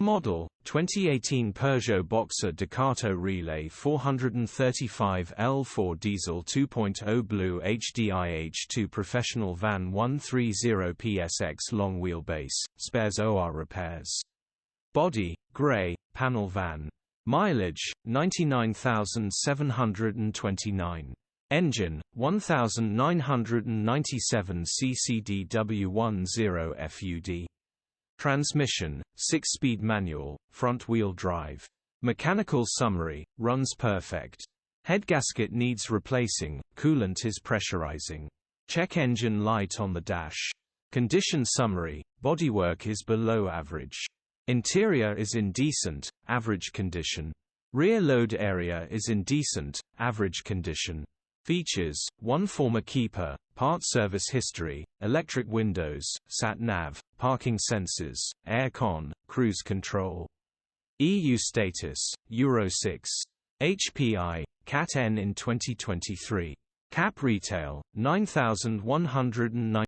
Model: 2018 Peugeot BOXER DUCATO Relay 435L4 Diesel 2.0 BlueHDi H2 Professional Van 130 PSX Long Wheelbase, Spares OR Repairs. Body: grey, panel van. Mileage: 99,729. Engine: 1997 ccDW10 FUD. Transmission: 6-speed manual, front-wheel drive. Mechanical summary: runs perfect. Headgasket needs replacing, coolant is pressurizing. Check engine light on the dash. Condition summary: bodywork is below average. Interior is in decent, average condition. Rear load area is in decent, average condition. Features: 1 former keeper, part service history, electric windows, sat-nav, parking sensors, air-con, cruise control. EU status: Euro 6. HPI, Cat N in 2023. Cap retail: 9,190.